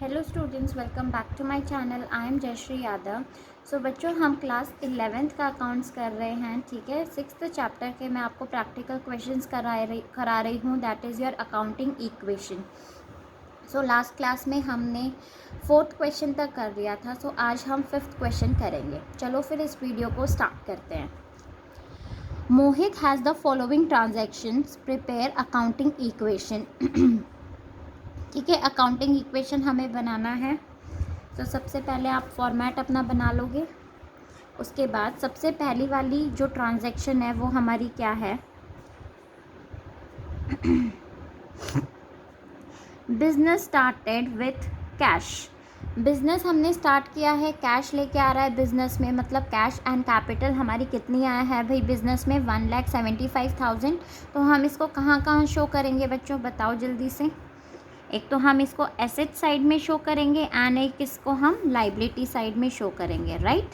Hello students, welcome back to my channel. I am Jayshree Yadav. So बच्चों, हम class 11th का accounts कर रहे हैं। ठीक है, 6th चैप्टर के मैं आपको प्रैक्टिकल क्वेश्चंस करा रही हूँ, that is your accounting equation. So last class में हमने 4th क्वेश्चन तक कर लिया था। सो आज हम 5th क्वेश्चन करेंगे। चलो फिर इस वीडियो को स्टार्ट करते हैं। Mohit has the following transactions, prepare accounting equation. ठीक है, अकाउंटिंग इक्वेशन हमें बनाना है। तो सबसे पहले आप फॉर्मेट अपना बना लोगे। उसके बाद सबसे पहली वाली जो ट्रांजैक्शन है वो हमारी क्या है? Business started with cash. Business हमने स्टार्ट किया है, कैश लेके आ रहा है बिजनेस में, मतलब कैश एंड कैपिटल हमारी कितनी आया है भाई बिजनेस में? 1,75,000। तो हम इसको कहाँ कहाँ शो करेंगे बच्चों, बताओ जल्दी से। एक तो हम इसको एसेट साइड में शो करेंगे एंड एक इसको हम लाइबिलिटी साइड में शो करेंगे, राइट?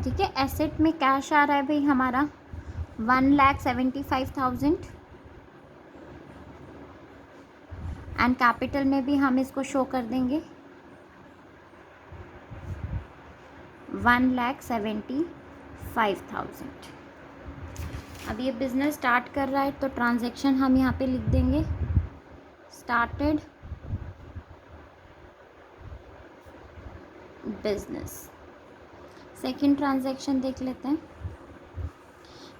ठीक है, एसेट में कैश आ रहा है भाई हमारा 1,75,000 एंड कैपिटल में भी हम इसको शो कर देंगे 1,75,000। अब ये बिजनेस स्टार्ट कर रहा है तो ट्रांजैक्शन हम यहाँ पे लिख देंगे स्टार्टेड बिजनेस। सेकंड ट्रांजैक्शन देख लेते हैं।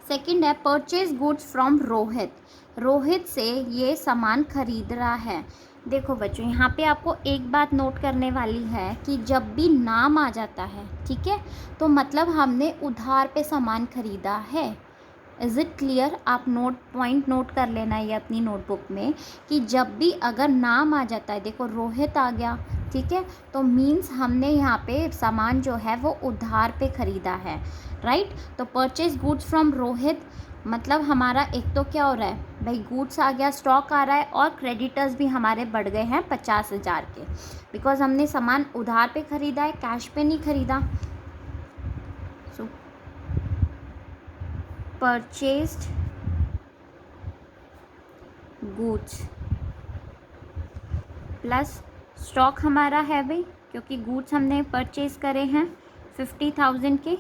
सेकंड है purchase goods from Rohit. Rohit से ये सामान खरीद रहा है। देखो बच्चों, यहाँ पे आपको एक बात नोट करने वाली है कि जब भी नाम आ जाता है, ठीक है, तो मतलब हमने उधार पे सामान खरीदा है। Is it clear? आप पॉइंट नोट कर लेना ये अपनी नोटबुक में कि जब भी अगर नाम आ जाता है, देखो रोहित आ गया, ठीक है, तो मीन्स हमने यहाँ पे सामान जो है वो उधार पे ख़रीदा है, राइट? तो परचेज गुड्स फ्रॉम रोहित मतलब हमारा एक तो क्या हो रहा है भाई, गुड्स आ गया, स्टॉक आ रहा है, और क्रेडिटर्स भी हमारे बढ़ गए हैं 50,000 के, बिकॉज हमने सामान उधार पे ख़रीदा है, कैश पे नहीं ख़रीदा। सो परचेज्ड गुड्स प्लस स्टॉक हमारा है भाई, क्योंकि गुड्स हमने परचेज करे हैं 50,000 के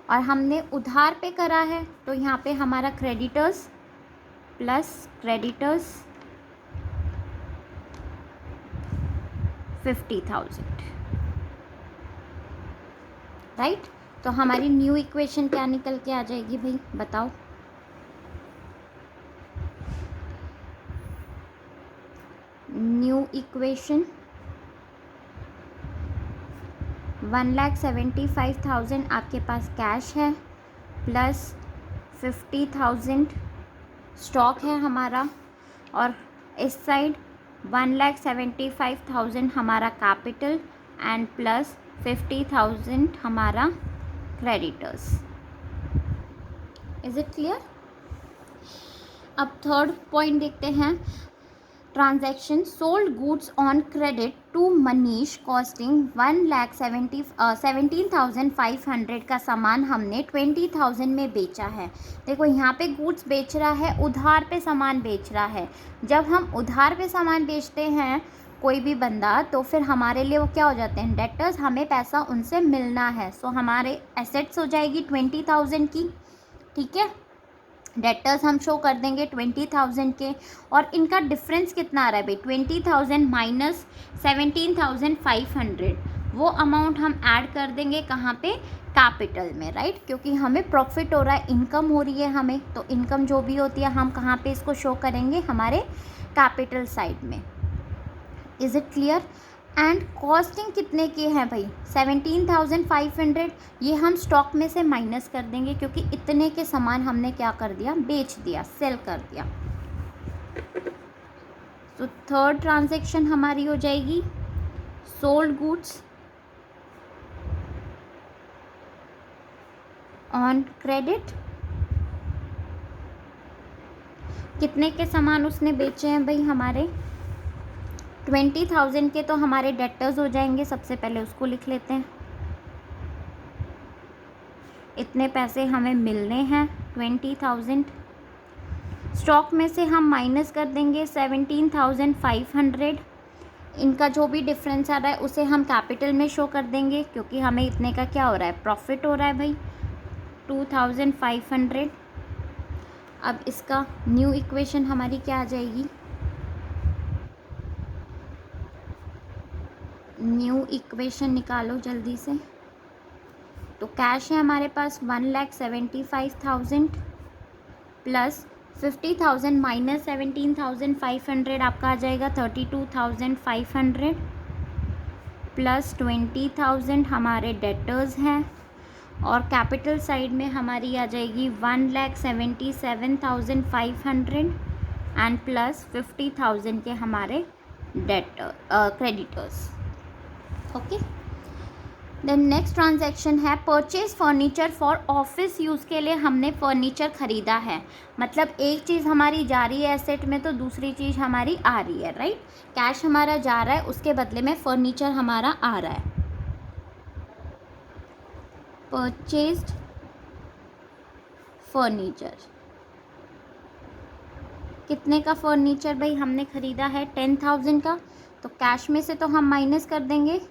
और हमने उधार पे करा है, तो यहाँ पे हमारा क्रेडिटर्स प्लस क्रेडिटर्स 50,000, राइट? तो हमारी न्यू इक्वेशन क्या निकल के आ जाएगी भाई, बताओ। न्यू इक्वेशन 1,75,000 आपके पास कैश है प्लस 50,000 स्टॉक है हमारा, और इस साइड 1,75,000 हमारा कैपिटल एंड प्लस 50,000 हमारा क्रेडिटर्स। Is it clear? अब थर्ड पॉइंट देखते हैं। Transaction sold goods on credit to Manish costing 1,17,500 का सामान हमने 20,000 में बेचा है। देखो यहाँ पे गुड्स बेच रहा है, उधार पे सामान बेच रहा है। जब हम उधार पे सामान बेचते हैं कोई भी बंदा, तो फिर हमारे लिए वो क्या हो जाते हैं, डेटर्स, हमें पैसा उनसे मिलना है। सो हमारे एसेट्स हो जाएगी 20,000 की, ठीक है, डेटर्स हम शो कर देंगे 20,000 के, और इनका डिफरेंस कितना आ रहा है भाई, 20,000 माइनस 17,500, वो अमाउंट हम ऐड कर देंगे कहाँ पे, कैपिटल में, राइट? क्योंकि हमें प्रॉफिट हो रहा है, इनकम हो रही है हमें, तो इनकम जो भी होती है हम कहाँ पे इसको शो करेंगे, हमारे कैपिटल साइड में। Is it clear? And costing कितने की है भाई, 17,500, ये हम स्टॉक में से माइनस कर देंगे क्योंकि इतने के सामान हमने क्या कर दिया, बेच दिया, सेल कर दिया। तो थर्ड ट्रांजैक्शन हमारी हो जाएगी सोल्ड गुड्स ऑन क्रेडिट। कितने के सामान उसने बेचे हैं भाई हमारे, 20,000 के, तो हमारे डेटर्स हो जाएंगे, सबसे पहले उसको लिख लेते हैं। इतने पैसे हमें मिलने हैं 20,000 स्टॉक में से हम माइनस कर देंगे 17,500। इनका जो भी डिफरेंस आ रहा है उसे हम कैपिटल में शो कर देंगे, क्योंकि हमें इतने का क्या हो रहा है, प्रॉफिट हो रहा है भाई 2,500। अब इसका न्यू इक्वेशन हमारी क्या आ जाएगी, न्यू इक्वेशन निकालो जल्दी से। तो कैश है हमारे पास 1,75,000 प्लस 50,000 माइनस 17,500 आपका आ जाएगा 32,500 प्लस 20,000 हमारे डेटर्स हैं, और कैपिटल साइड में हमारी आ जाएगी 1,77,500 एंड प्लस 50,000 के हमारे creditors. Okay, then next transaction है purchase furniture for office use के लिए हमने फर्नीचर ख़रीदा है। मतलब एक चीज़ हमारी जा रही है एसेट में तो दूसरी चीज़ हमारी आ रही है, राइट। कैश हमारा जा रहा है, उसके बदले में फर्नीचर हमारा आ रहा है। परचेज्ड फर्नीचर, कितने का फर्नीचर भाई हमने ख़रीदा है, 10,000 का। तो कैश में से तो हम माइनस कर देंगे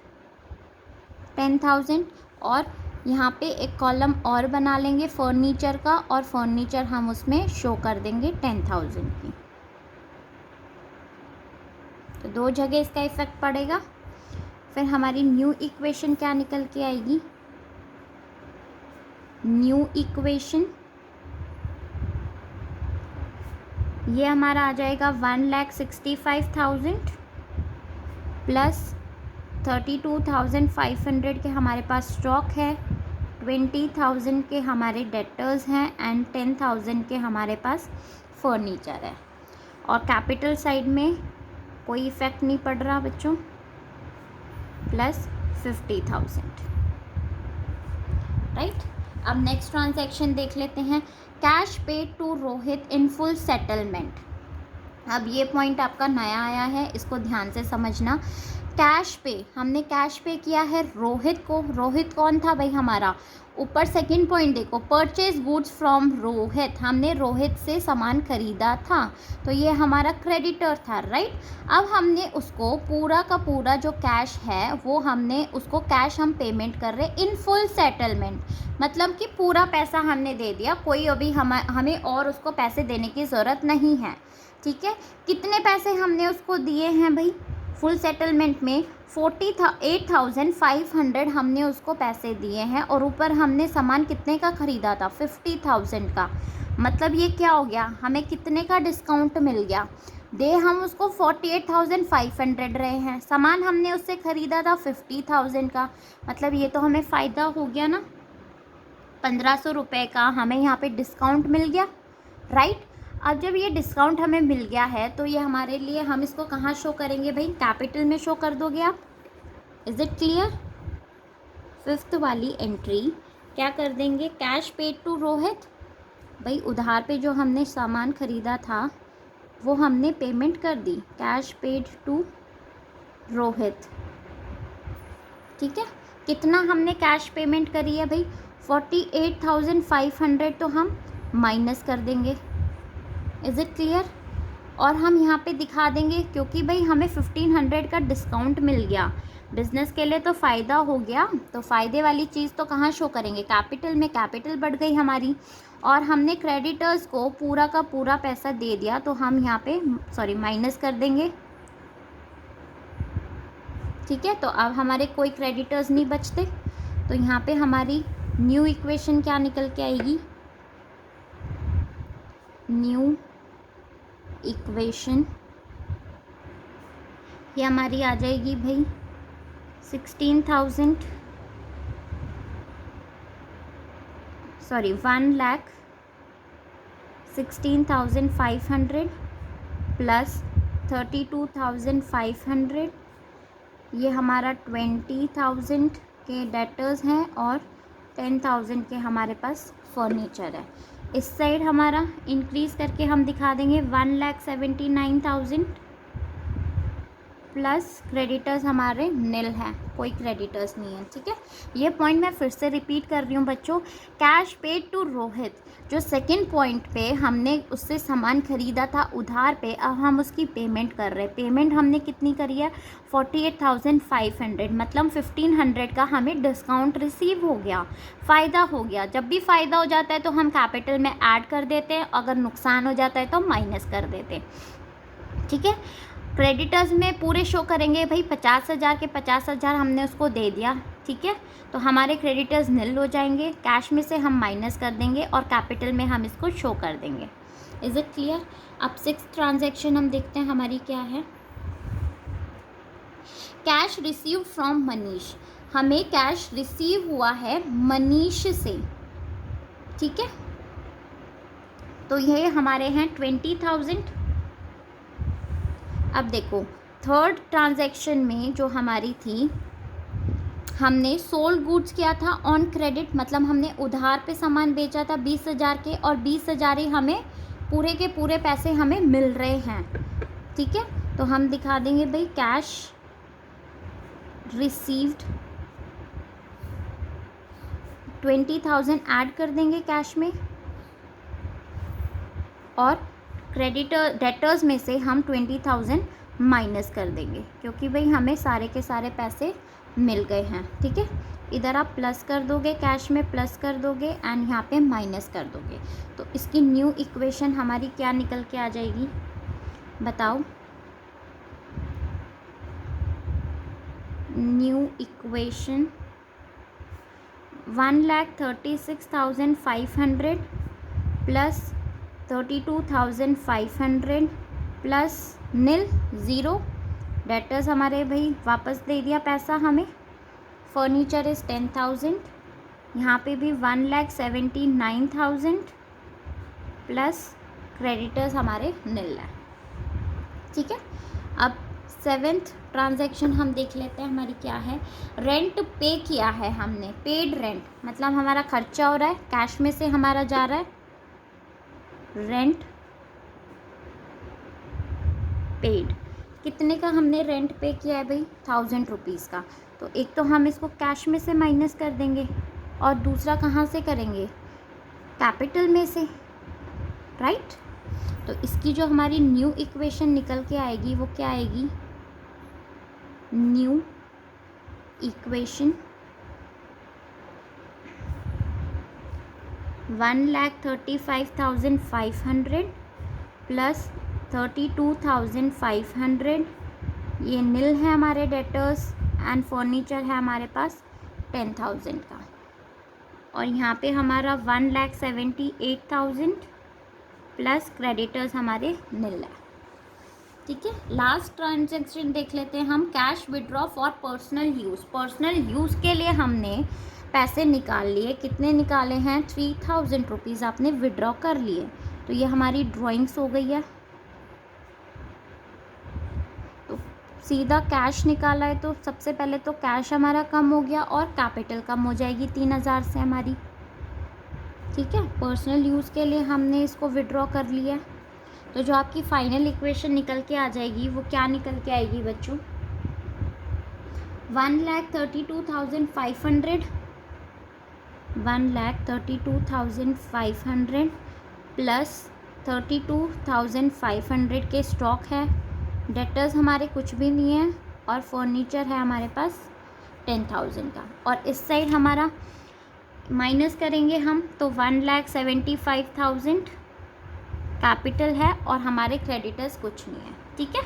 10,000, और यहाँ पे एक कॉलम और बना लेंगे फर्नीचर का, और फर्नीचर हम उसमें शो कर देंगे 10,000 की। तो दो जगह इसका इफेक्ट पड़ेगा। फिर हमारी न्यू इक्वेशन क्या निकल के आएगी, न्यू इक्वेशन ये हमारा आ जाएगा 1,65,000 प्लस 32,500 के हमारे पास स्टॉक है, 20,000 के हमारे डेटर्स हैं एंड 10,000 के हमारे पास फर्नीचर है। और कैपिटल साइड में कोई इफ़ेक्ट नहीं पड़ रहा बच्चों, प्लस 50,000, राइट। अब नेक्स्ट ट्रांजैक्शन देख लेते हैं, cash paid to Rohit in full settlement. अब ये पॉइंट आपका नया आया है, इसको ध्यान से समझना। कैश पे, हमने कैश पे किया है रोहित को। रोहित कौन था भाई हमारा, ऊपर सेकंड पॉइंट देखो, परचेज गुड्स फ्रॉम रोहित, हमने रोहित से सामान खरीदा था, तो ये हमारा क्रेडिटर था, राइट। अब हमने उसको पूरा का पूरा जो कैश है वो हमने उसको कैश हम पेमेंट कर रहे इन फुल सेटलमेंट, मतलब कि पूरा पैसा हमने दे दिया, कोई अभी हमें और उसको पैसे देने की ज़रूरत नहीं है, ठीक है। कितने पैसे हमने उसको दिए हैं भाई फुल सेटलमेंट में, 48,500 हमने उसको पैसे दिए हैं, और ऊपर हमने सामान कितने का ख़रीदा था, 50,000 का। मतलब ये क्या हो गया, हमें कितने का डिस्काउंट मिल गया, दे हम उसको 48,500 रहे हैं, सामान हमने उससे ख़रीदा था 50,000 का। मतलब ये तो हमें फ़ायदा हो गया ना, 1,500 रुपये का हमें यहाँ पे डिस्काउंट मिल गया, राइट। अब जब ये डिस्काउंट हमें मिल गया है तो ये हमारे लिए, हम इसको कहाँ शो करेंगे भाई, कैपिटल में शो कर दोगे आप, इज़ इट क्लियर। फिफ्थ वाली एंट्री क्या कर देंगे, कैश पेड टू रोहित, भाई उधार पे जो हमने सामान ख़रीदा था वो हमने पेमेंट कर दी, कैश पेड टू रोहित, ठीक है। कितना हमने कैश पेमेंट करी है भाई, 48,500, तो हम माइनस कर देंगे, इज़ इट क्लियर। और हम यहाँ पे दिखा देंगे, क्योंकि भाई हमें 1,500 का डिस्काउंट मिल गया, बिज़नेस के लिए तो फ़ायदा हो गया, तो फ़ायदे वाली चीज़ तो कहाँ शो करेंगे, कैपिटल में, कैपिटल बढ़ गई हमारी। और हमने क्रेडिटर्स को पूरा का पूरा पैसा दे दिया, तो हम यहाँ पे माइनस कर देंगे, ठीक है। तो अब हमारे कोई क्रेडिटर्स नहीं बचते, तो यहाँ पे हमारी न्यू इक्वेशन क्या निकल के आएगी, न्यू इक्वेशन ये हमारी आ जाएगी भाई 1,16,500 प्लस 32,500, ये हमारा 20,000 के डेटर्स हैं और 10,000 के हमारे पास फर्नीचर है। इस साइड हमारा इंक्रीज़ करके हम दिखा देंगे 1,79,000 प्लस क्रेडिटर्स हमारे निल हैं। कोई क्रेडिटर्स नहीं है, ठीक है। ये पॉइंट मैं फिर से रिपीट कर रही हूँ बच्चों। कैश पेड टू रोहित, जो सेकंड पॉइंट पे हमने उससे सामान खरीदा था उधार पे, अब हम उसकी पेमेंट कर रहे हैं। पेमेंट हमने कितनी करी है? 48,500, मतलब 1500 का हमें डिस्काउंट रिसीव हो गया, फ़ायदा हो गया। जब भी फ़ायदा हो जाता है तो हम कैपिटल में ऐड कर देते हैं, अगर नुकसान हो जाता है तो माइनस कर देते हैं, ठीक है। क्रेडिटर्स में पूरे शो करेंगे भाई, 50,000 के 50,000 हमने उसको दे दिया, ठीक है, तो हमारे क्रेडिटर्स निल हो जाएंगे। कैश में से हम माइनस कर देंगे और कैपिटल में हम इसको शो कर देंगे। Is it clear? अब 6th ट्रांजैक्शन हम देखते हैं हमारी क्या है। कैश रिसीव फ्रॉम मनीष, हमें कैश रिसीव हुआ है मनीष से, ठीक है। तो ये हमारे हैं 20,000। अब देखो थर्ड ट्रांजैक्शन में जो हमारी थी, हमने सोल्ड गुड्स किया था ऑन क्रेडिट, मतलब हमने उधार पे सामान बेचा था 20,000 के, और 20,000 ही हमें पूरे के पूरे पैसे हमें मिल रहे हैं, ठीक है। तो हम दिखा देंगे भाई कैश रिसीव्ड 20,000 ऐड कर देंगे कैश में, और क्रेडिटर डेटर्स में से हम 20,000 माइनस कर देंगे, क्योंकि भाई हमें सारे के सारे पैसे मिल गए हैं, ठीक है। इधर आप प्लस कर दोगे, कैश में प्लस कर दोगे एंड यहाँ पे माइनस कर दोगे, तो इसकी न्यू इक्वेशन हमारी क्या निकल के आ जाएगी बताओ? न्यू इक्वेशन 1,36,500 प्लस 32,500 प्लस निल ज़ीरो। डेटर्स हमारे भाई वापस दे दिया पैसा हमें। फर्नीचर इज़ 10,000, यहाँ पे भी 1,79,000 प्लस क्रेडिटर्स हमारे निल है, ठीक है। अब 7th ट्रांजैक्शन हम देख लेते हैं हमारी क्या है। रेंट पे किया है हमने, पेड रेंट, मतलब हमारा खर्चा हो रहा है, कैश में से हमारा जा रहा है रेंट पेड। कितने का हमने रेंट पे किया है भाई? 1,000 रुपीज़ का। तो एक तो हम इसको कैश में से माइनस कर देंगे, और दूसरा कहाँ से करेंगे? कैपिटल में से, राइट। तो इसकी जो हमारी न्यू इक्वेशन निकल के आएगी वो क्या आएगी? न्यू इक्वेशन 1,35,500 प्लस 32,500, ये निल है हमारे डेटर्स, एंड फर्नीचर है हमारे पास 10,000 का, और यहाँ पे हमारा 1,78,000 प्लस क्रेडिटर्स हमारे निल है, ठीक है। लास्ट ट्रांजैक्शन देख लेते हैं हम। Cash withdraw for personal use, personal use के लिए हमने पैसे निकाल लिए। कितने निकाले हैं? 3,000 रुपीज़ आपने विड्रॉ कर लिए। तो ये हमारी ड्राइंग्स हो गई है, तो सीधा कैश निकाला है, तो सबसे पहले तो कैश हमारा कम हो गया और कैपिटल कम हो जाएगी 3,000 से हमारी, ठीक है। पर्सनल यूज़ के लिए हमने इसको विड्रॉ कर लिया, तो जो आपकी फाइनल इक्वेशन निकल के आ जाएगी वो क्या निकल के आएगी बच्चों? 1,32,500 1,32,500 प्लस 32,500 के स्टॉक है, डेटर्स हमारे कुछ भी नहीं है, और फर्नीचर है हमारे पास 10,000 का, और इस साइड हमारा माइनस करेंगे हम तो 1,75,000 कैपिटल है, और हमारे क्रेडिटर्स कुछ नहीं है, ठीक है।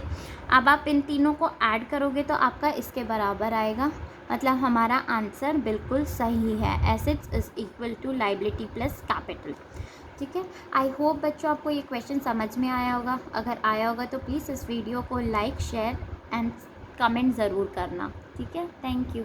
अब आप इन तीनों को ऐड करोगे तो आपका इसके बराबर आएगा, मतलब हमारा आंसर बिल्कुल सही है। Assets is equal to liability plus capital, ठीक है। आई होप बच्चों आपको ये क्वेश्चन समझ में आया होगा। अगर आया होगा तो प्लीज़ इस वीडियो को लाइक, शेयर एंड कमेंट ज़रूर करना, ठीक है। Thank you.